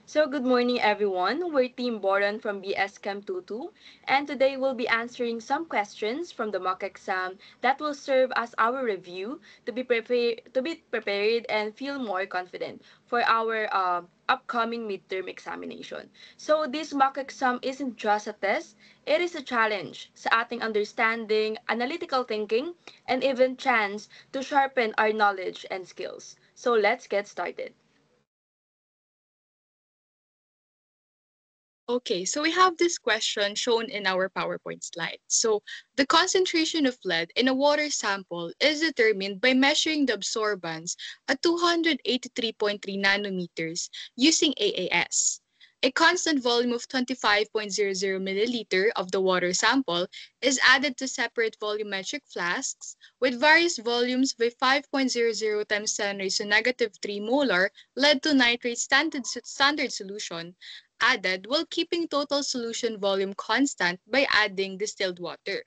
So, good morning, everyone. We're Team Boron from BS Chem 22, and today we'll be answering some questions from the mock exam that will serve as our review to be prepared and feel more confident for our upcoming midterm examination. So, this mock exam isn't just a test, it is a challenge sa ating understanding, analytical thinking, and even chance to sharpen our knowledge and skills. So, let's get started. Okay, so we have this question shown in our PowerPoint slide. So the concentration of lead in a water sample is determined by measuring the absorbance at 283.3 nanometers using AAS. A constant volume of 25.00 milliliter of the water sample is added to separate volumetric flasks with various volumes by 5.00 times 10 raised to negative 3 molar lead to nitrate standard solution added while keeping total solution volume constant by adding distilled water.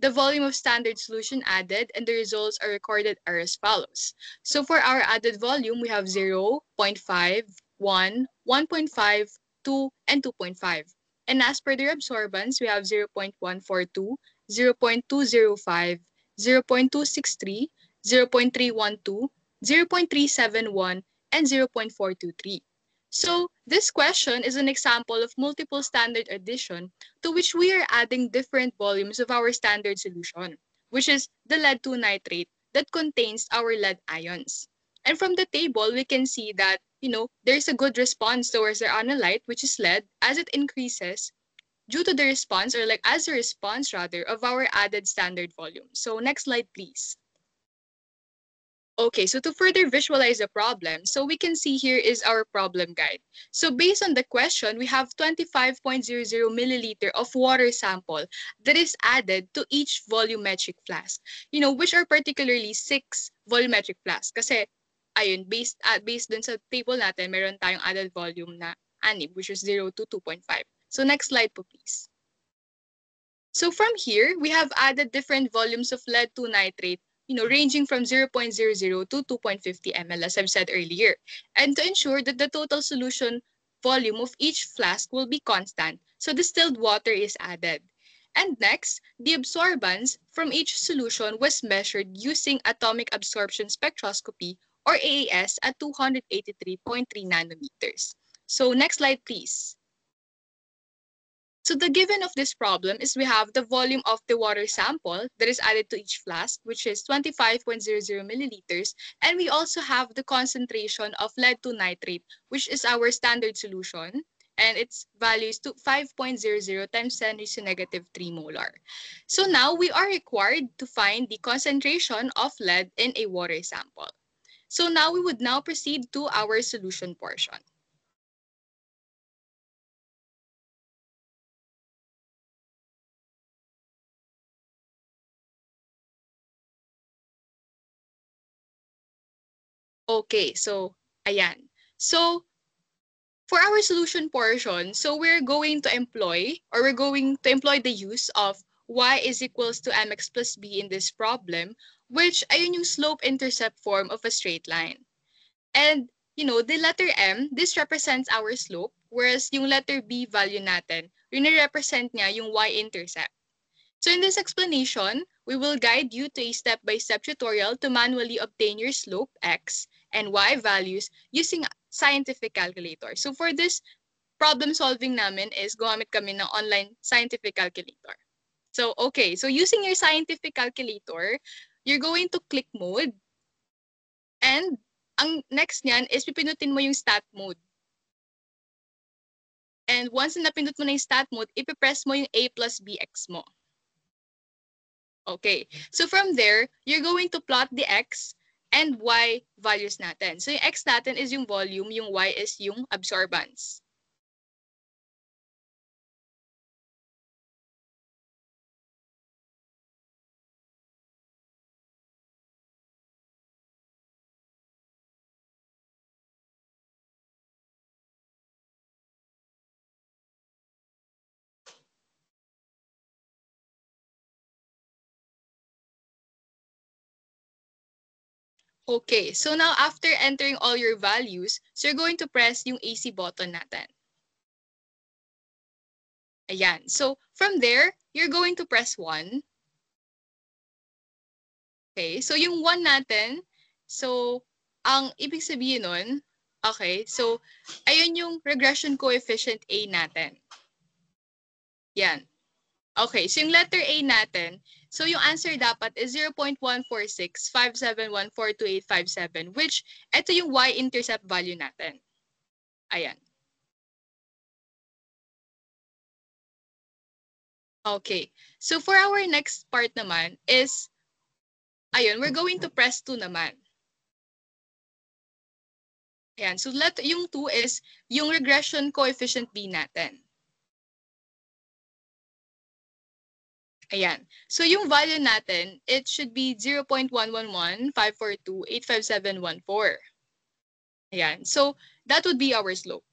The volume of standard solution added and the results are recorded are as follows. So for our added volume, we have 0, 0.5, 1, 1.5, 2, and 2.5. And as per their absorbance, we have 0.142, 0.205, 0.263, 0.312, 0.371, and 0.423. So this question is an example of multiple standard addition to which we are adding different volumes of our standard solution, which is the lead-2 nitrate that contains our lead ions. And from the table, we can see that, there's a good response towards our analyte, which is lead, as it increases due to the response, or like as a response rather, of our added standard volume. So next slide, please. Okay, so to further visualize the problem, so we can see here is our problem guide. So based on the question, we have 25.00 milliliter of water sample that is added to each volumetric flask, which are particularly 6 volumetric flasks. Kasi, ayun, based dun sa table natin, meron tayong added volume na 6, which is 0 to 2.5. So next slide po, please. So from here, we have added different volumes of lead-2 nitrate, ranging from 0.00 to 2.50 ml, as I've said earlier. And to ensure that the total solution volume of each flask will be constant, so distilled water is added. And next, the absorbance from each solution was measured using atomic absorption spectroscopy, or AAS, at 283.3 nanometers. So next slide, please. So the given of this problem is we have the volume of the water sample that is added to each flask, which is 25.00 milliliters, and we also have the concentration of lead-2 nitrate, which is our standard solution, and its value is to 5.00 times 10 raised to negative 3 molar. So now we are required to find the concentration of lead in a water sample. So now we would now proceed to our solution portion. Okay, so ayan. So for our solution portion, so we're going to employ the use of y is equals to mx plus b in this problem, which ayun yung slope-intercept form of a straight line. And, the letter m, this represents our slope, whereas yung letter b value natin, yun represent niya yung y-intercept. So in this explanation, we will guide you to a step-by-step tutorial to manually obtain your slope, x, and y values using scientific calculator. So for this problem solving namin is gumamit kami ng online scientific calculator. So okay, so using your scientific calculator, you're going to click mode, and ang next niyan is pipindutin mo yung stat mode. And once na napindot mo na yung stat mode, ipipress mo yung a plus bx mo. Okay. So from there, you're going to plot the x and y values natin. So yung x natin is yung volume, yung y is yung absorbance. Okay, so now after entering all your values, so you're going to press yung AC button natin. Ayan. So from there, you're going to press 1. Okay, so yung 1 natin, so ang ibig sabihin nun, okay, so ayun yung regression coefficient A natin. Yan. Okay, so yung letter A natin, so yung answer dapat is 0.14657142857, which ito yung y-intercept value natin. Ayan. Okay, so for our next part naman is, ayun, we're going to press 2 naman. Ayan, so yung 2 is yung regression coefficient B natin. Ayan. So yung value natin, it should be 0.111,542,85714. Ayan. So that would be our slope.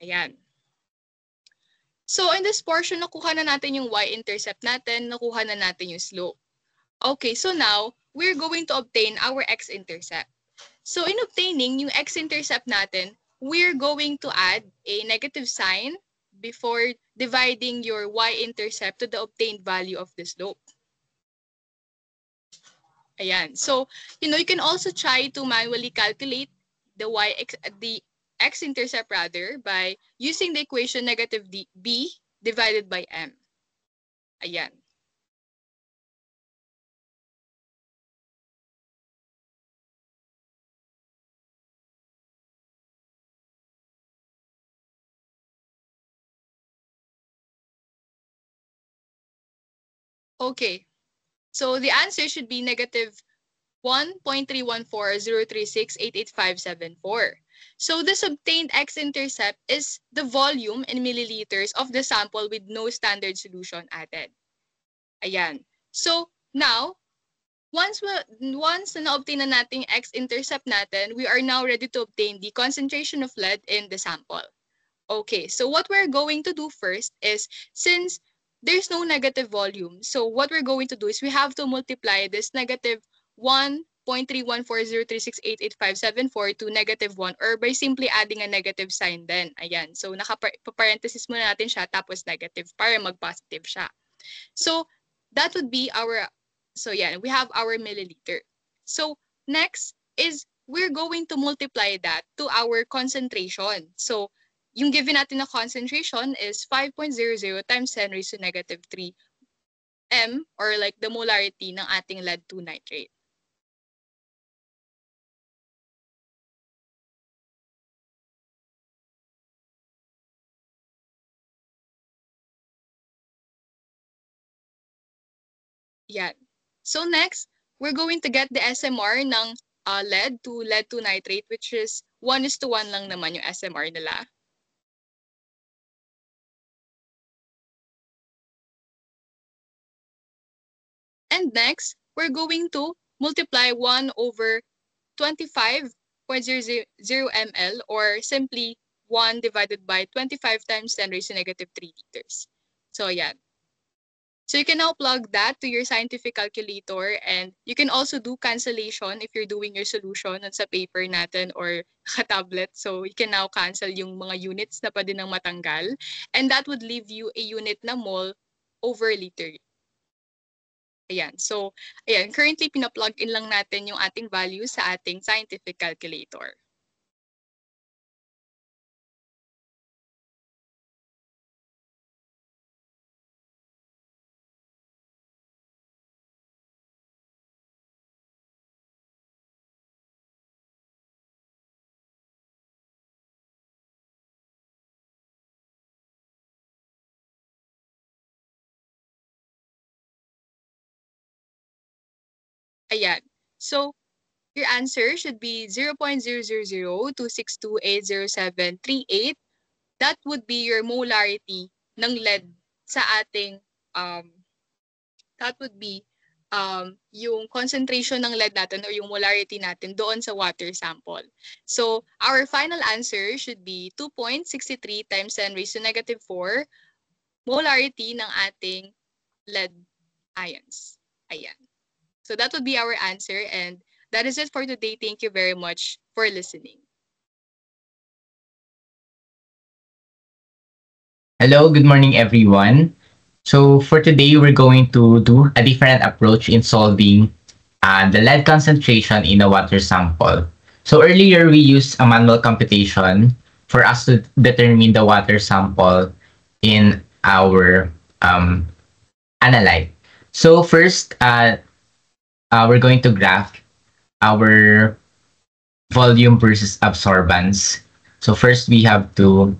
Ayan. So in this portion, nakuha na natin yung y-intercept natin, nakuha na natin yung slope. Okay, so now, we're going to obtain our x-intercept. So in obtaining yung x-intercept natin, we're going to add a negative sign before dividing your y-intercept to the obtained value of the slope. Ayan. So, you can also try to manually calculate the x-intercept rather by using the equation negative b divided by m. Ayan. Okay. So the answer should be negative 1.314,036,88574. So this obtained x-intercept is the volume in milliliters of the sample with no standard solution added. Ayan. So now, once na na-obtain na natin x-intercept natin, we are now ready to obtain the concentration of lead in the sample. Okay, so what we're going to do first is, since there's no negative volume, so what we're going to do is we have to multiply this negative 1.31403688574 to negative 1, or by simply adding a negative sign then. Ayan, so naka-parenthesis muna natin siya tapos negative para mag-positive siya. So that would be our, so yeah, we have our milliliter. So next is we're going to multiply that to our concentration. So yung given natin na concentration is 5.00 times 10 raised to negative 3 m, or like the molarity ng ating lead-2 nitrate. Yan. So next, we're going to get the SMR ng lead to lead-2 nitrate, which is 1:1 lang naman yung SMR nila. And next, we're going to multiply 1 over 25.00 ml, or simply 1 divided by 25 times 10 raised to negative 3 liters. So yeah. So you can now plug that to your scientific calculator, and you can also do cancellation if you're doing your solution on sa paper natin or tablet. So you can now cancel yung mga units na pwede nang matanggal, and that would leave you a unit na mole over liter. Ayan. So, ayan, currently pina-plug in lang natin yung ating value sa ating scientific calculator. Ayan. So, your answer should be 0.00026280738. That would be your molarity ng lead sa ating, that would be yung concentration ng lead natin or yung molarity natin doon sa water sample. So, our final answer should be 2.63 times 10 raised to negative 4 molarity ng ating lead ions. Ayan. So that would be our answer, and That is it for today. Thank you very much for listening. Hello, good morning, everyone. So for today, we're going to do a different approach in solving the lead concentration in a water sample. So earlier, we used a manual computation for us to determine the water sample in our analyte. So first, we're going to graph our volume versus absorbance. So first, we have to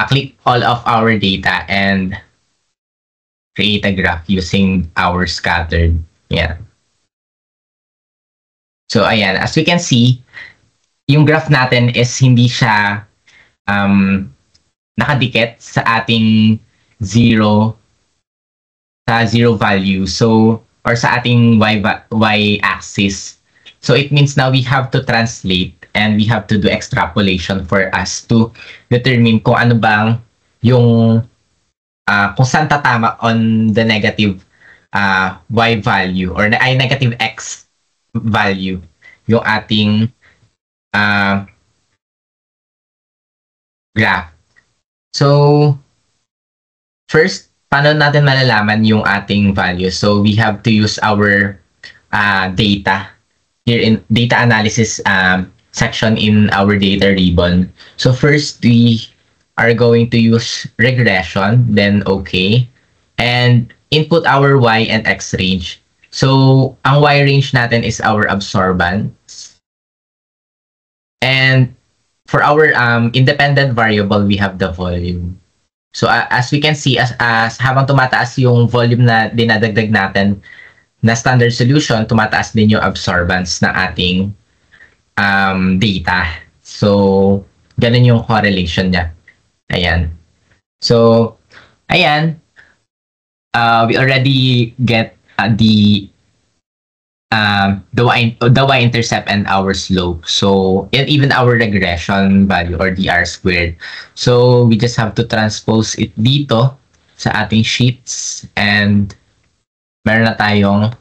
click all of our data and create a graph using our scattered. Yeah. So ayan, as we can see, yung graph natin is hindi siya nakadikit sa ating zero value. So or sa ating y axis. So it means now we have to translate and we have to do extrapolation for us to determine kung ano bang yung kung saan tatama on the negative y value or ay negative x value yung ating graph. So first, paano natin malalaman yung ating value? So we have to use our data here in data analysis section in our data ribbon. So first, we are going to use regression, then okay, and input our y and x range. So ang y range natin is our absorbance. And for our independent variable, we have the volume. So as we can see, as habang tumataas yung volume na dinadagdag natin na standard solution, tumataas din yung absorbance na ating data. So, ganun yung correlation niya. Ayan. So, ayan. We already get the y-intercept and our slope. So, and even our regression value or dr squared. So, we just have to transpose it dito sa ating sheets and meron na tayong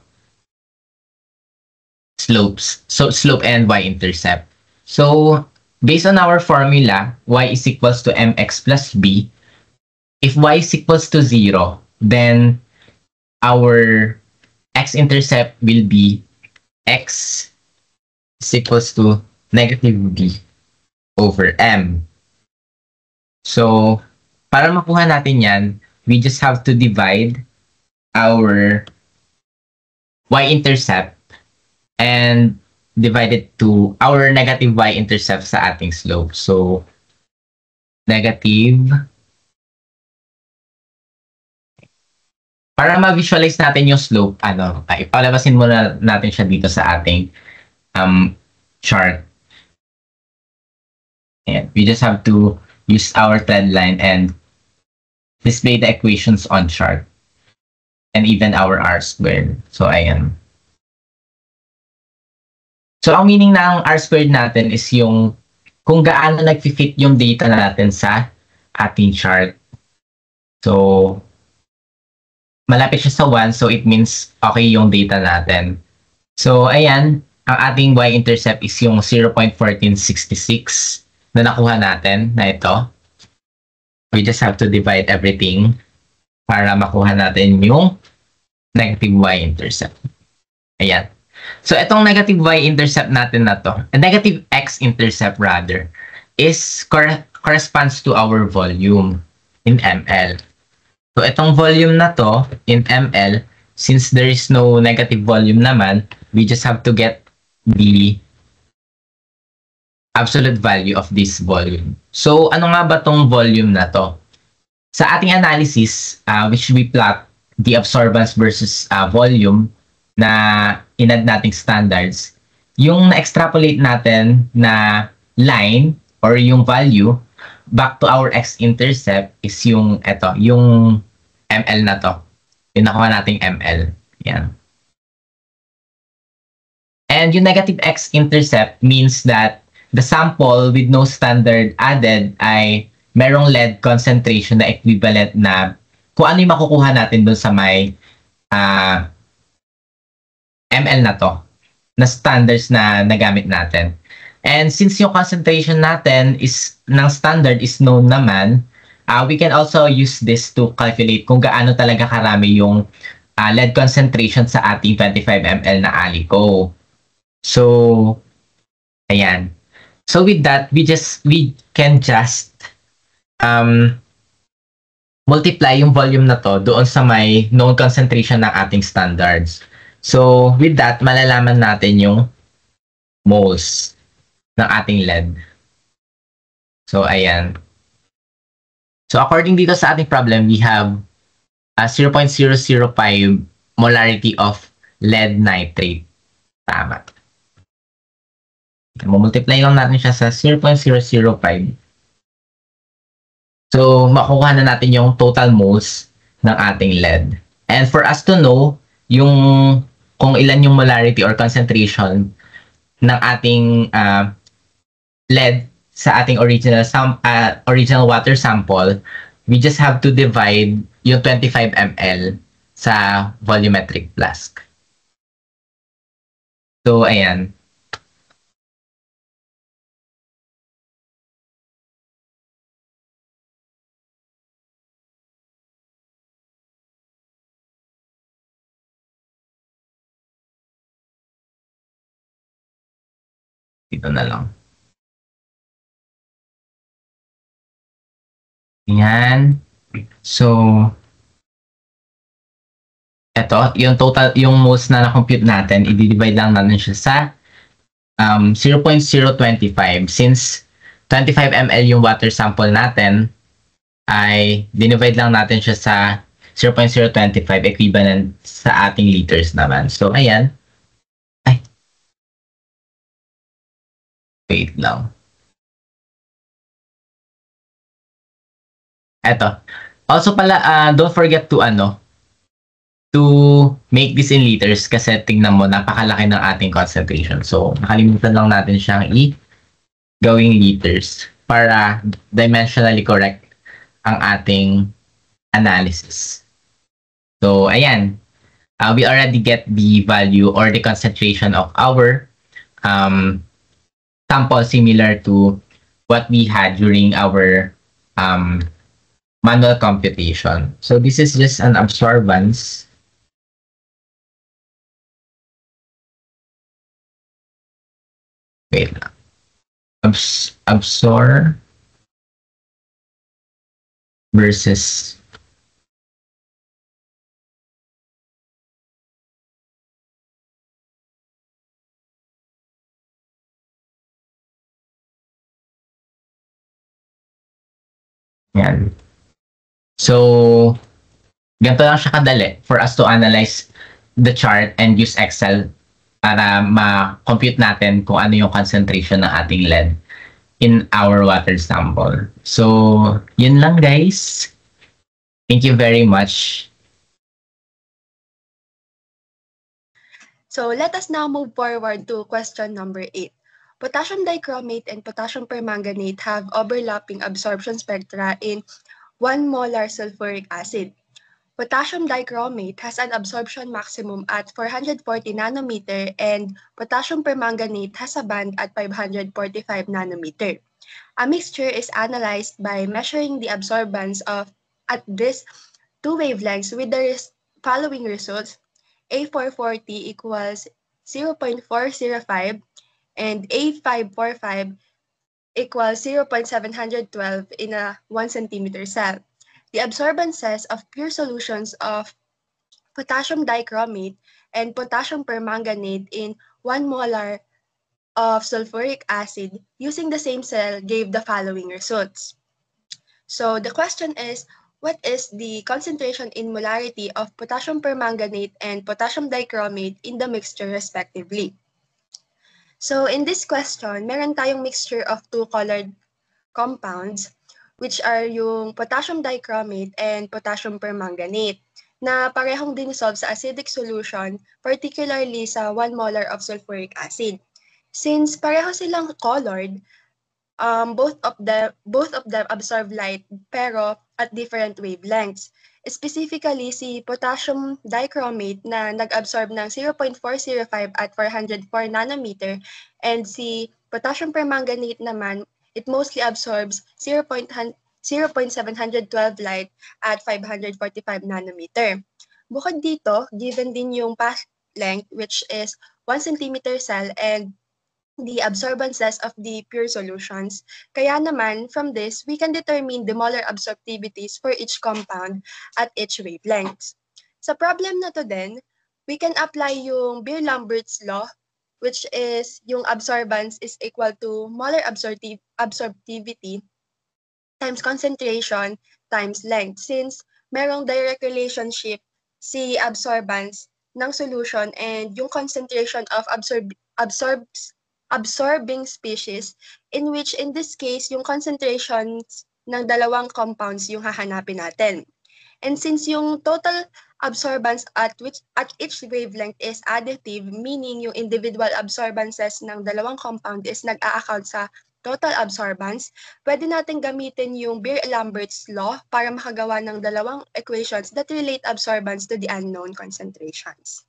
slopes. So, slope and y-intercept. So, based on our formula, y is equals to mx plus b. If y is equals to 0, then our x-intercept will be x is equals to negative b over m. So, para makuha natin yan, we just have to divide our y-intercept and divide it to our negative y-intercept sa ating slope. So, negative. Para ma-visualize natin yung slope, ipalabasin muna natin siya dito sa ating chart. And we just have to use our trend line and display the equations on chart. And even our r squared. So, ayan. So, ang meaning ng r squared natin is yung kung gaano nag-fit yung data natin sa ating chart. So, malapit siya sa 1. So, it means okay yung data natin. So, ayan. Ang ating y-intercept is yung 0.1466 na nakuha natin na ito. We just have to divide everything para makuha natin yung negative y-intercept. Ayan. So, itong negative y-intercept natin na to, negative x-intercept rather, is corresponds to our volume in ml. So, itong volume na to in ml, since there is no negative volume naman, we just have to get the absolute value of this volume. So, ano nga ba tong volume na to? Sa ating analysis, which we plot the absorbance versus volume na inad nating standards, yung na-extrapolate natin na line or yung value back to our x-intercept is yung eto, yung ml na to. Yung nakuha nating ml. Yan. And yung negative x-intercept means that the sample with no standard added ay merong lead concentration na equivalent na kung ano yung makukuha natin dun sa may ml na to, na standards na nagamit natin. And since yung concentration natin ng standard is known naman, we can also use this to calculate kung gaano talaga karami yung lead concentration sa ating 25 ml na Alico. So, ayan. So with that, we can just multiply yung volume na to doon sa may known concentration ng ating standards. So with that, malalaman natin yung moles ng ating lead. So ayan. So according dito sa ating problem, we have 0.005 molarity of lead nitrate. Tama. Multiply lang natin siya sa 0.005. So, makukuha na natin yung total moles ng ating lead. And for us to know kung ilan yung molarity or concentration ng ating lead sa ating original water sample, we just have to divide yung 25 ml sa volumetric flask. So, ayan. Dito na lang. Ayan. So, eto, yung total, yung moles na na-compute natin, i-divide lang natin siya sa 0.025. Since 25 ml yung water sample natin, ay dinivide lang natin siya sa 0.025 equivalent sa ating liters naman. So, ayan. Wait lang. Eto. Also pala, don't forget to make this in liters kasi tingnan mo, napakalaki ng ating concentration. So, nakalimutan lang natin siyang gawing liters para dimensionally correct ang ating analysis. So, ayan. We already get the value or the concentration of our sample similar to what we had during our manual computation. So this is just an absorbance. Wait. Absorb versus yan. So, ganito lang siya kadali for us to analyze the chart and use Excel para ma-compute natin kung ano yung concentration ng ating lead in our water sample. So, yun lang guys. Thank you very much. So let us now move forward to question number 8. Potassium dichromate and potassium permanganate have overlapping absorption spectra in 1 molar sulfuric acid. Potassium dichromate has an absorption maximum at 440 nanometer and potassium permanganate has a band at 545 nanometer. A mixture is analyzed by measuring the absorbance at these two wavelengths with the following results. A440 equals 0.405 and A545 equals 0.712 in a 1 centimeter cell. The absorbances of pure solutions of potassium dichromate and potassium permanganate in 1 molar of sulfuric acid using the same cell gave the following results. So the question is, what is the concentration in molarity of potassium permanganate and potassium dichromate in the mixture respectively? So in this question, meron tayong mixture of two colored compounds which are yung potassium dichromate and potassium permanganate na parehong dinisolve sa acidic solution, particularly sa 1 molar of sulfuric acid. Since pareho silang colored, both of them absorb light pero at different wavelengths. Specifically, si potassium dichromate na nag-absorb ng 0.405 at 404 nanometer and si potassium permanganate naman, it mostly absorbs 0.712 light at 545 nanometer. Bukod dito, given din yung path length which is 1 centimeter cell and the absorbances of the pure solutions. Kaya naman, from this, we can determine the molar absorptivities for each compound at each wavelength. Sa problem na to din, we can apply yung Beer-Lambert's law, which is yung absorbance is equal to molar absorptivity times concentration times length since merong direct relationship si absorbance ng solution and yung concentration of absorbing species in which in this case yung concentrations ng dalawang compounds yung hahanapin natin. And since yung total absorbance at each wavelength is additive, meaning yung individual absorbances ng dalawang compound is nag-a-account sa total absorbance, pwede natin gamitin yung Beer-Lambert's law para makagawa ng dalawang equations that relate absorbance to the unknown concentrations.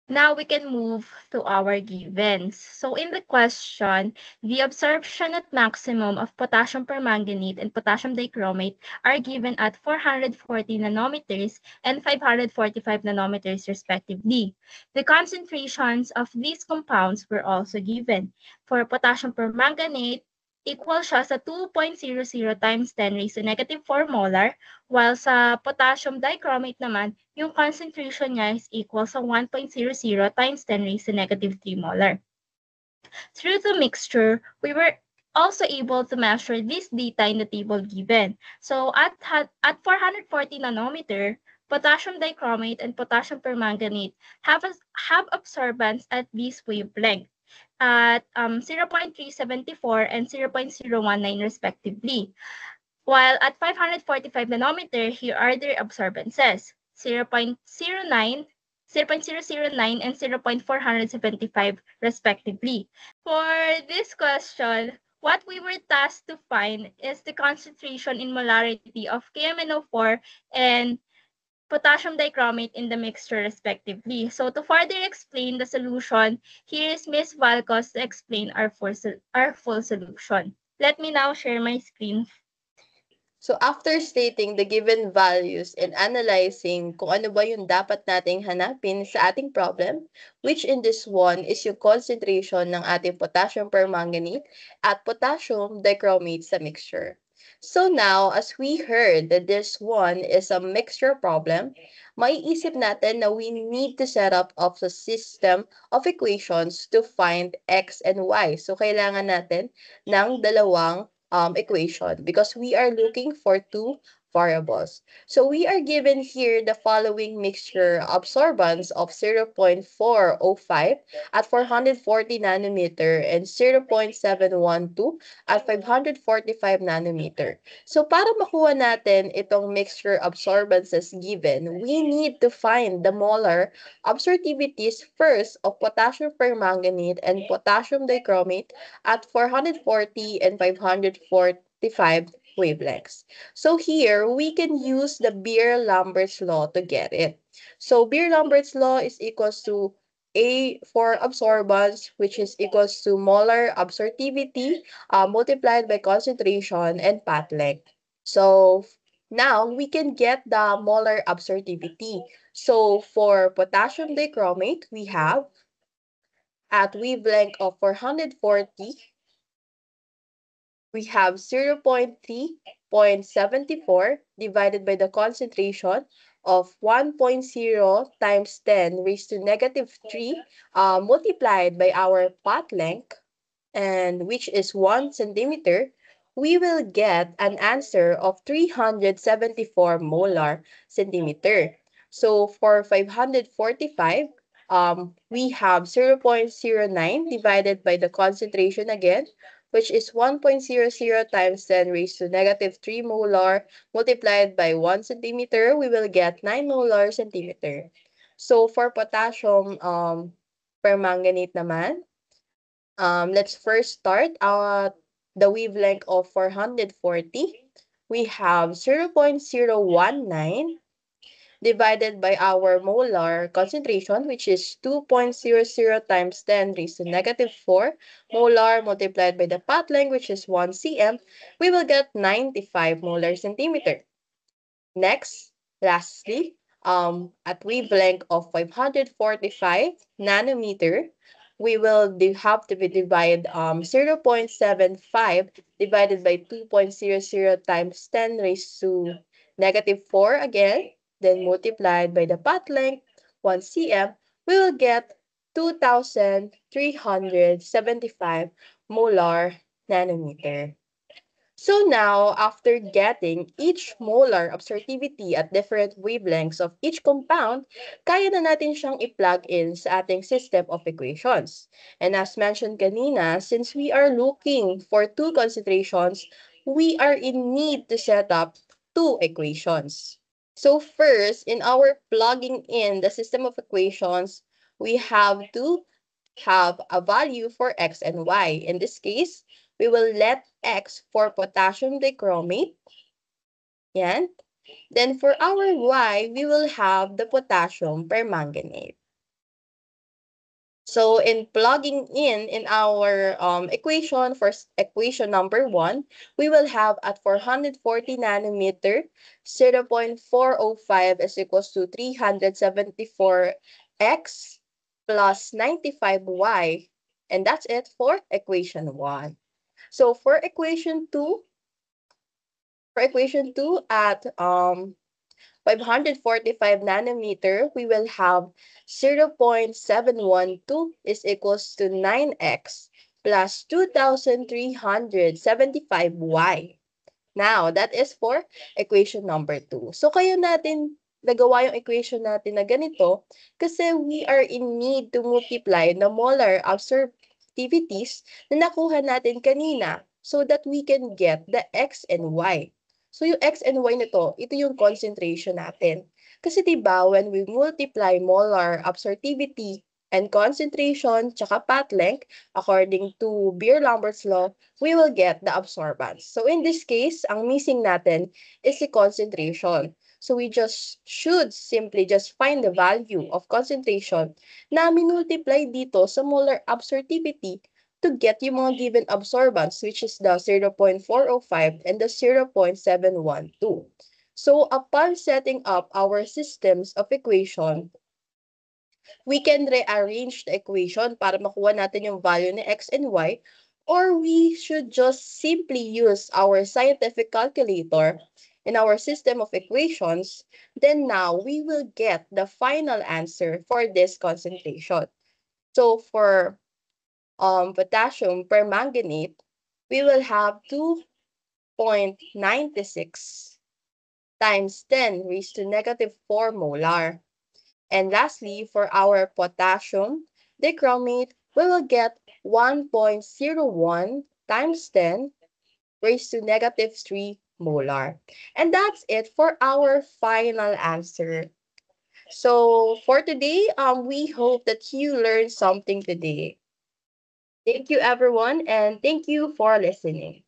Now we can move to our givens. So in the question, the absorption at maximum of potassium permanganate and potassium dichromate are given at 440 nanometers and 545 nanometers respectively. The concentrations of these compounds were also given. For potassium permanganate, equal siya sa 2.00 times 10 raised to negative 4 molar, while sa potassium dichromate naman, yung concentration niya is equal sa 1.00 times 10 raised to negative 3 molar. Through the mixture, we were also able to measure this data in the table given. So at 440 nanometer, potassium dichromate and potassium permanganate have absorbance at this wavelength at 0.374 and 0.019 respectively. While at 545 nanometer, here are their absorbances, 0.009, 0.009, and 0.475 respectively. For this question, what we were tasked to find is the concentration in molarity of KMNO4 and potassium dichromate in the mixture respectively. So to further explain the solution, here is Ms. Valcos to explain our full solution. Let me now share my screen. So after stating the given values and analyzing kung ano ba yung dapat nating hanapin sa ating problem, which in this one is yung concentration ng ating potassium permanganate at potassium dichromate sa mixture. So now, as we heard that this one is a mixture problem, maiisip natin na we need to set up of a system of equations to find x and y. So kailangan natin ng dalawang equation because we are looking for two variables. So we are given here the following mixture absorbance of 0.405 at 440 nanometer and 0.712 at 545 nanometer. So para makuha natin itong mixture absorbances given, we need to find the molar absorptivities first of potassium permanganate and potassium dichromate at 440 and 545 wavelengths. So here, we can use the Beer-Lambert's law to get it. So Beer-Lambert's law is equals to A for absorbance, which is equals to molar absorptivity multiplied by concentration and path length. So now we can get the molar absorptivity. So for potassium dichromate, we have at wavelength of 440, we have 0.3.74 divided by the concentration of 1.0 times 10 raised to negative 3 multiplied by our path length, and which is 1 centimeter, we will get an answer of 374 molar centimeter. So for 545, we have 0.09 divided by the concentration again, which is 1.00 times 10 raised to negative 3 molar multiplied by 1 centimeter, we will get 9 molar centimeter. So for potassium permanganate naman, let's first start the wavelength of 440, we have 0.019 divided by our molar concentration, which is 2.00 times 10 raised to negative 4 molar multiplied by the path length, which is 1 cm, we will get 95 molar centimeter. Next, lastly, at wavelength of 545 nanometer, we will have to be divide 0.75 divided by 2.00 times 10 raised to negative 4 again, then multiplied by the path length, 1 cm, we will get 2,375 molar nanometer. So now, after getting each molar absorptivity at different wavelengths of each compound, kaya na natin siyang i-plug in sa ating system of equations. And as mentioned kanina, since we are looking for two concentrations, we are in need to set up two equations. So first, in our plugging in the system of equations, we have to have a value for X and Y. In this case, we will let X for potassium dichromate. Yan. Then for our Y, we will have the potassium permanganate. So in plugging in our equation for equation number 1, we will have at 440 nanometer, 0.405 is equals to 374x plus 95y. And that's it for equation 1. So for equation 2, at 545 nanometer, we will have 0.712 is equals to 9x plus 2,375y. Now, that is for equation number 2. So, kaya natin nagawa yung equation natin na ganito kasi we are in need to multiply the molar absorptivities na nakuha natin kanina so that we can get the X and Y. So, yung X and Y nito, ito yung concentration natin. Kasi diba, when we multiply molar absorptivity and concentration tsaka path length, according to Beer-Lambert's law, we will get the absorbance. So in this case, ang missing natin is the concentration. So we just should simply just find the value of concentration na minultiply dito sa molar absorptivity to get yung mga given absorbance, which is the 0.405 and the 0.712. So upon setting up our systems of equation, we can rearrange the equation para makuha natin yung value ni X and Y, or we should just simply use our scientific calculator in our system of equations. Then now we will get the final answer for this concentration. So for potassium permanganate, we will have 2.96 times 10 raised to negative 4 molar. And lastly, for our potassium dichromate, we will get 1.01 times 10 raised to negative 3 molar. And that's it for our final answer. So for today, we hope that you learned something today. Thank you, everyone, and thank you for listening.